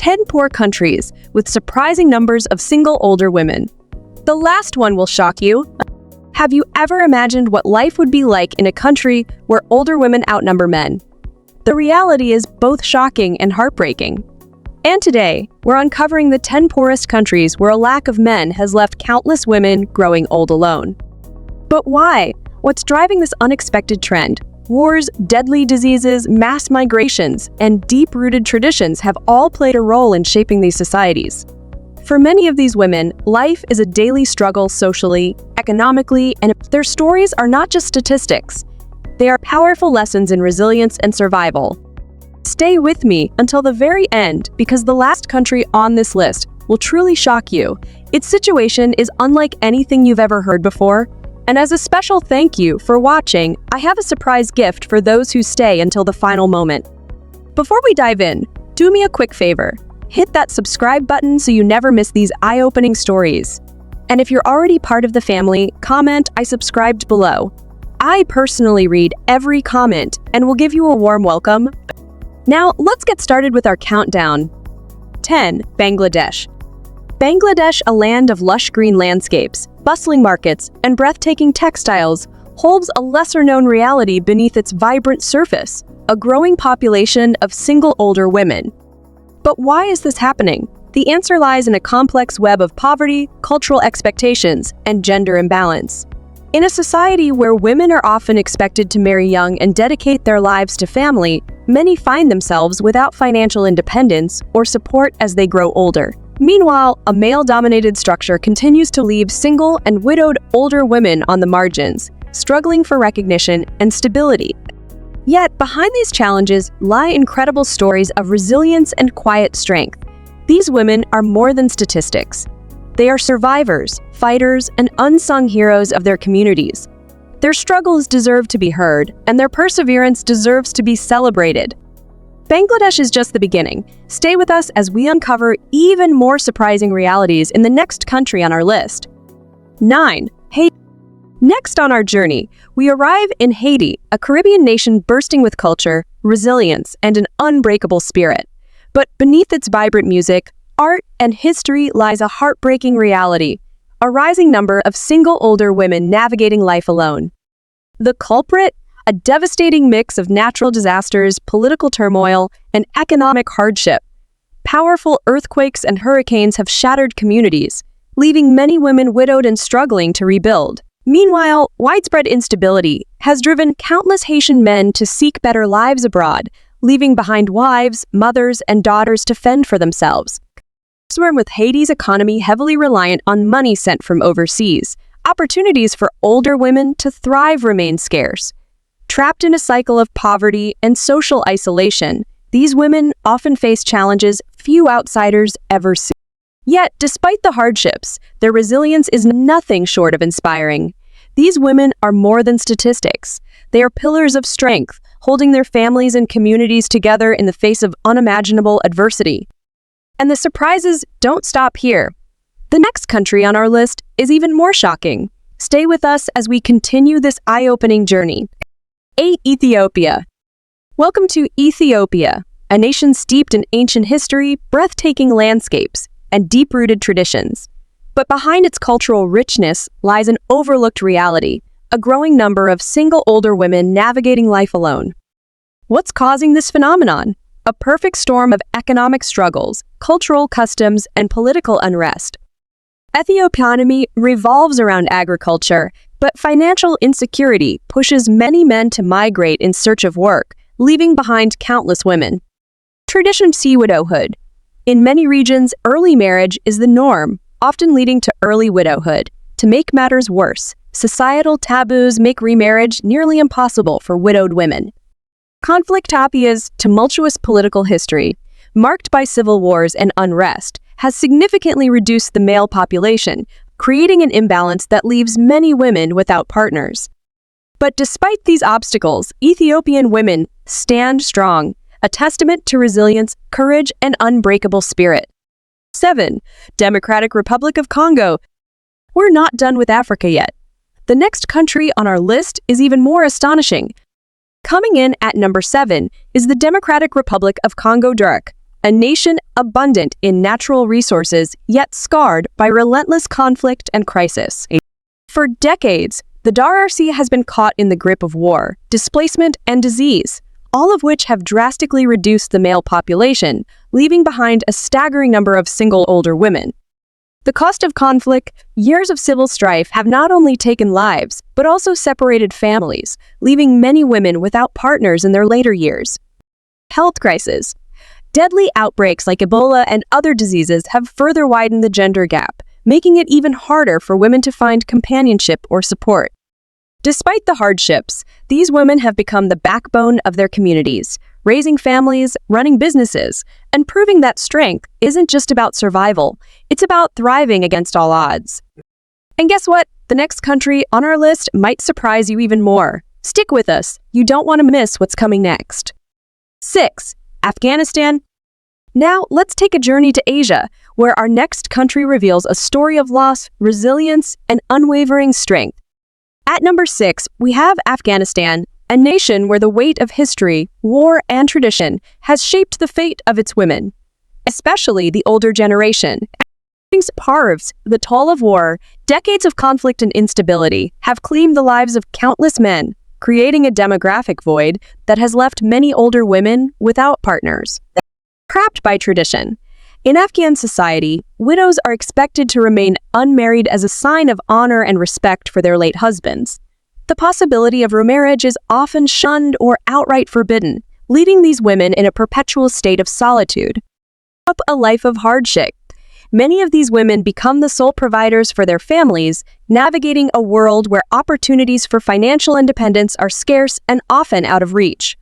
10 poor countries with surprising numbers of single older women. The last one will shock you. Have you ever imagined what life would be like in a country where older women outnumber men? The reality is both shocking and heartbreaking. And today, we're uncovering the 10 poorest countries where a lack of men has left countless women growing old alone. But why? What's driving this unexpected trend? Wars, deadly diseases, mass migrations, and deep-rooted traditions have all played a role in shaping these societies. For many of these women, life is a daily struggle socially, economically, and their stories are not just statistics. They are powerful lessons in resilience and survival. Stay with me until the very end because the last country on this list will truly shock you. Its situation is unlike anything you've ever heard before. And as a special thank you for watching, I have a surprise gift for those who stay until the final moment. Before we dive in, do me a quick favor. Hit that subscribe button so you never miss these eye-opening stories. And if you're already part of the family, comment "I subscribed" below. I personally read every comment and will give you a warm welcome. Now, let's get started with our countdown. 10. Bangladesh. Bangladesh, a land of lush green landscapes, bustling markets, and breathtaking textiles, holds a lesser-known reality beneath its vibrant surface, a growing population of single older women. But why is this happening? The answer lies in a complex web of poverty, cultural expectations, and gender imbalance. In a society where women are often expected to marry young and dedicate their lives to family, many find themselves without financial independence or support as they grow older. Meanwhile, a male-dominated structure continues to leave single and widowed older women on the margins, struggling for recognition and stability. Yet, behind these challenges lie incredible stories of resilience and quiet strength. These women are more than statistics. They are survivors, fighters, and unsung heroes of their communities. Their struggles deserve to be heard, and their perseverance deserves to be celebrated. Bangladesh is just the beginning. Stay with us as we uncover even more surprising realities in the next country on our list. 9. Haiti. Next on our journey, we arrive in Haiti, a Caribbean nation bursting with culture, resilience, and an unbreakable spirit. But beneath its vibrant music, art, and history lies a heartbreaking reality: a rising number of single older women navigating life alone. The culprit? A devastating mix of natural disasters, political turmoil, and economic hardship. Powerful earthquakes and hurricanes have shattered communities, leaving many women widowed and struggling to rebuild. Meanwhile, widespread instability has driven countless Haitian men to seek better lives abroad, leaving behind wives, mothers, and daughters to fend for themselves. With Haiti's economy heavily reliant on money sent from overseas, opportunities for older women to thrive remain scarce. Trapped in a cycle of poverty and social isolation, these women often face challenges few outsiders ever see. Yet, despite the hardships, their resilience is nothing short of inspiring. These women are more than statistics. They are pillars of strength, holding their families and communities together in the face of unimaginable adversity. And the surprises don't stop here. The next country on our list is even more shocking. Stay with us as we continue this eye-opening journey. 8. Ethiopia. Welcome to Ethiopia, a nation steeped in ancient history, breathtaking landscapes, and deep-rooted traditions. But behind its cultural richness lies an overlooked reality: a growing number of single older women navigating life alone. What's causing this phenomenon? A perfect storm of economic struggles, cultural customs, and political unrest. Ethiopia's economy revolves around agriculture, but financial insecurity pushes many men to migrate in search of work, leaving behind countless women. Tradition see widowhood. In many regions, early marriage is the norm, often leading to early widowhood. To make matters worse, societal taboos make remarriage nearly impossible for widowed women. Ethiopia's tumultuous political history, marked by civil wars and unrest, has significantly reduced the male population, creating an imbalance that leaves many women without partners. But despite these obstacles, Ethiopian women stand strong, a testament to resilience, courage, and unbreakable spirit. 7. Democratic Republic of Congo. We're not done with Africa yet. The next country on our list is even more astonishing. Coming in at number 7 is the Democratic Republic of Congo-DRC, a nation abundant in natural resources, yet scarred by relentless conflict and crisis. For decades, the DRC has been caught in the grip of war, displacement, and disease, all of which have drastically reduced the male population, leaving behind a staggering number of single older women. The cost of conflict, years of civil strife have not only taken lives, but also separated families, leaving many women without partners in their later years. Health crisis. Deadly outbreaks like Ebola and other diseases have further widened the gender gap, making it even harder for women to find companionship or support. Despite the hardships, these women have become the backbone of their communities, raising families, running businesses, and proving that strength isn't just about survival, it's about thriving against all odds. And guess what? The next country on our list might surprise you even more. Stick with us, you don't want to miss what's coming next. 6. Afghanistan. Now, let's take a journey to Asia, where our next country reveals a story of loss, resilience, and unwavering strength. At number 6, we have Afghanistan, a nation where the weight of history, war, and tradition has shaped the fate of its women, especially the older generation. Parvs, the toll of war, decades of conflict and instability have claimed the lives of countless men, creating a demographic void that has left many older women without partners. Trapped by tradition. In Afghan society, widows are expected to remain unmarried as a sign of honor and respect for their late husbands. The possibility of remarriage is often shunned or outright forbidden, leaving these women in a perpetual state of solitude. A life of hardship. Many of these women become the sole providers for their families, navigating a world where opportunities for financial independence are scarce and often out of reach.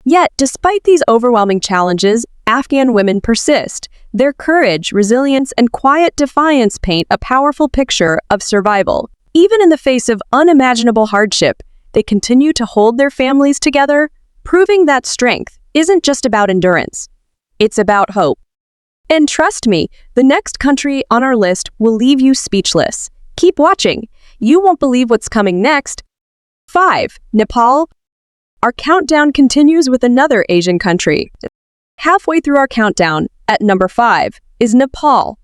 Yet, despite these overwhelming challenges, Afghan women persist. Their courage, resilience, and quiet defiance paint a powerful picture of survival. Even in the face of unimaginable hardship, they continue to hold their families together, proving that strength isn't just about endurance. It's about hope. And trust me, the next country on our list will leave you speechless. Keep watching. You won't believe what's coming next. 5. Nepal. Our countdown continues with another Asian country. Halfway through our countdown, at number 5, is Nepal.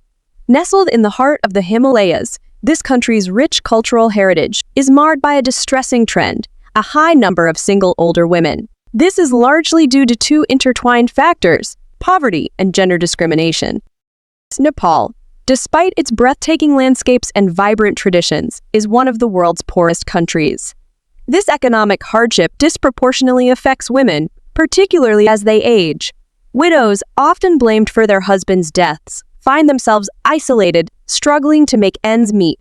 Nestled in the heart of the Himalayas, this country's rich cultural heritage is marred by a distressing trend, a high number of single older women. This is largely due to two intertwined factors: poverty and gender discrimination. Nepal, despite its breathtaking landscapes and vibrant traditions, is one of the world's poorest countries. This economic hardship disproportionately affects women, particularly as they age. Widows, often blamed for their husbands' deaths, find themselves isolated, struggling to make ends meet.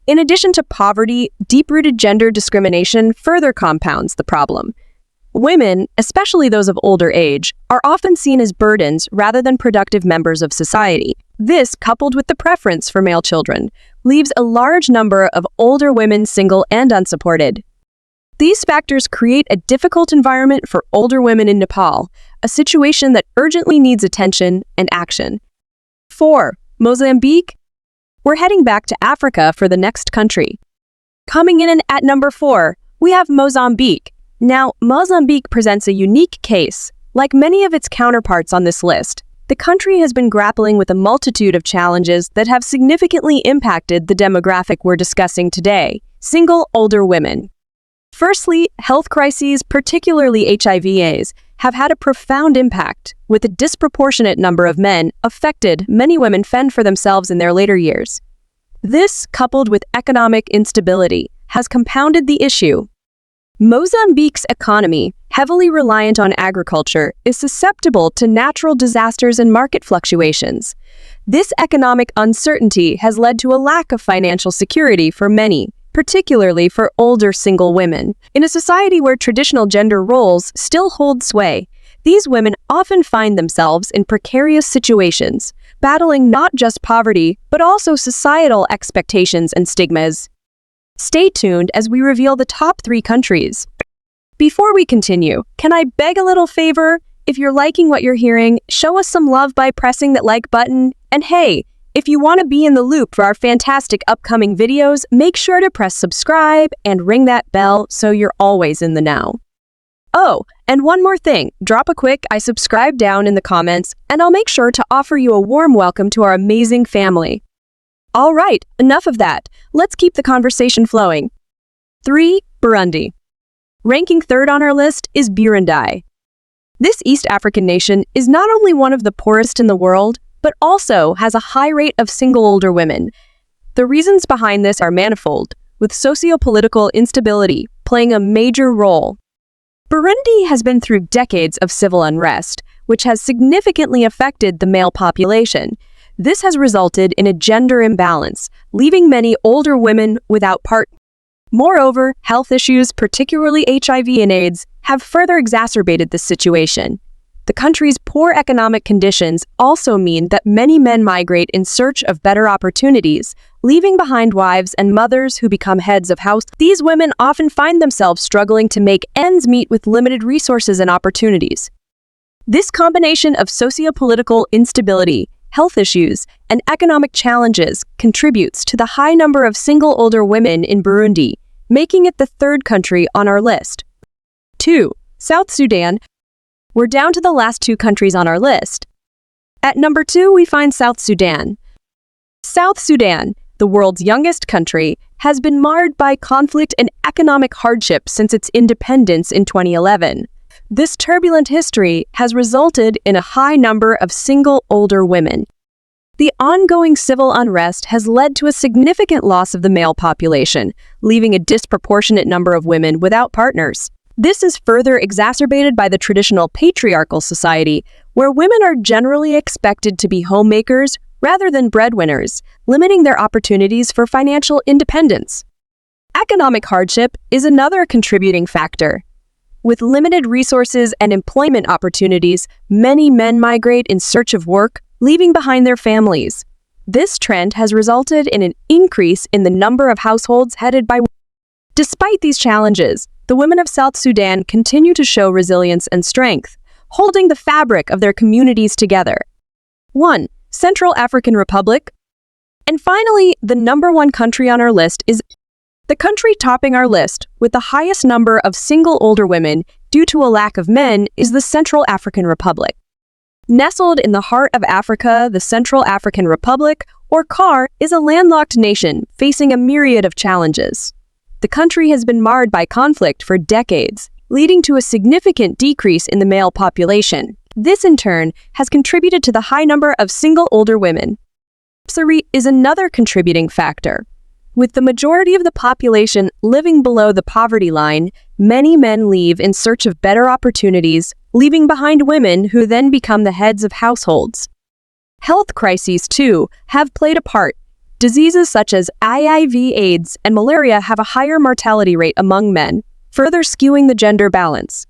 In addition to poverty, deep-rooted gender discrimination further compounds the problem. Women, especially those of older age, are often seen as burdens rather than productive members of society. This, coupled with the preference for male children, leaves a large number of older women single and unsupported. These factors create a difficult environment for older women in Nepal, a situation that urgently needs attention and action. 4. Mozambique. We're heading back to Africa for the next country. Coming in at number 4, we have Mozambique. Now, Mozambique presents a unique case. Like many of its counterparts on this list, the country has been grappling with a multitude of challenges that have significantly impacted the demographic we're discussing today: single older women. Firstly, health crises, particularly HIV/AIDS, have had a profound impact, with a disproportionate number of men affected. Many women fend for themselves in their later years. This, coupled with economic instability, has compounded the issue. Mozambique's economy, heavily reliant on agriculture, is susceptible to natural disasters and market fluctuations. This economic uncertainty has led to a lack of financial security for many, particularly for older single women. In a society where traditional gender roles still hold sway, these women often find themselves in precarious situations, battling not just poverty, but also societal expectations and stigmas. Stay tuned as we reveal the top 3 countries. Before we continue, can I beg a little favor? If you're liking what you're hearing, show us some love by pressing that like button. And hey, if you want to be in the loop for our fantastic upcoming videos, make sure to press subscribe and ring that bell so you're always in the know. Oh, and one more thing, drop a quick I subscribe down in the comments, and I'll make sure to offer you a warm welcome to our amazing family. All right, enough of that. Let's keep the conversation flowing. 3. Burundi. Ranking third on our list is Burundi. This East African nation is not only one of the poorest in the world, but also has a high rate of single older women. The reasons behind this are manifold, with sociopolitical instability playing a major role. Burundi has been through decades of civil unrest, which has significantly affected the male population. This has resulted in a gender imbalance, leaving many older women without partners. Moreover, health issues, particularly HIV and AIDS, have further exacerbated this situation. The country's poor economic conditions also mean that many men migrate in search of better opportunities, leaving behind wives and mothers who become heads of house. These women often find themselves struggling to make ends meet with limited resources and opportunities. This combination of sociopolitical instability, health issues, and economic challenges contributes to the high number of single older women in Burundi, making it the third country on our list. 2. South Sudan. We're down to the last two countries on our list. At number 2, we find South Sudan. South Sudan, the world's youngest country, has been marred by conflict and economic hardship since its independence in 2011. This turbulent history has resulted in a high number of single older women. The ongoing civil unrest has led to a significant loss of the male population, leaving a disproportionate number of women without partners. This is further exacerbated by the traditional patriarchal society, where women are generally expected to be homemakers rather than breadwinners, limiting their opportunities for financial independence. Economic hardship is another contributing factor. With limited resources and employment opportunities, many men migrate in search of work, leaving behind their families. This trend has resulted in an increase in the number of households headed by women. Despite these challenges, the women of South Sudan continue to show resilience and strength, holding the fabric of their communities together. 1. Central African Republic. And finally, the number 1 country on our list is the country topping our list with the highest number of single older women due to a lack of men is the Central African Republic. Nestled in the heart of Africa, the Central African Republic, or CAR, is a landlocked nation facing a myriad of challenges. The country has been marred by conflict for decades, leading to a significant decrease in the male population. This, in turn, has contributed to the high number of single older women. Poverty is another contributing factor. With the majority of the population living below the poverty line, many men leave in search of better opportunities, leaving behind women who then become the heads of households. Health crises, too, have played a part. Diseases such as HIV/AIDS and malaria have a higher mortality rate among men, further skewing the gender balance.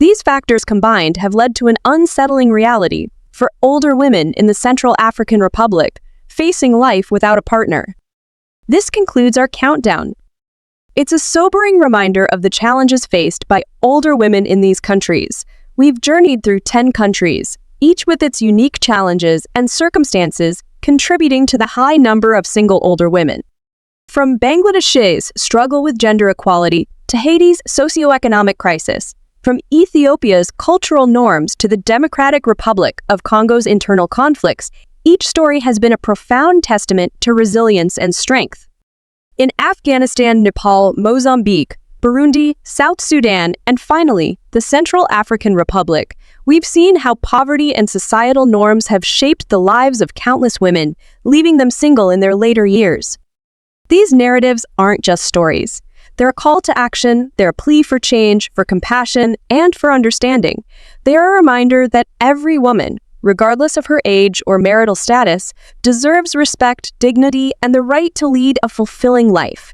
These factors combined have led to an unsettling reality for older women in the Central African Republic, facing life without a partner. This concludes our countdown. It's a sobering reminder of the challenges faced by older women in these countries. We've journeyed through 10 countries, each with its unique challenges and circumstances contributing to the high number of single older women. From Bangladesh's struggle with gender equality to Haiti's socioeconomic crisis, from Ethiopia's cultural norms to the Democratic Republic of Congo's internal conflicts, each story has been a profound testament to resilience and strength. In Afghanistan, Nepal, Mozambique, Burundi, South Sudan, and finally, the Central African Republic, we've seen how poverty and societal norms have shaped the lives of countless women, leaving them single in their later years. These narratives aren't just stories. They're a call to action, they're a plea for change, for compassion, and for understanding. They are a reminder that every woman, regardless of her age or marital status, deserves respect, dignity, and the right to lead a fulfilling life.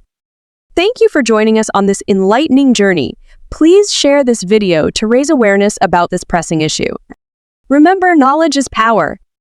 Thank you for joining us on this enlightening journey. Please share this video to raise awareness about this pressing issue. Remember, knowledge is power,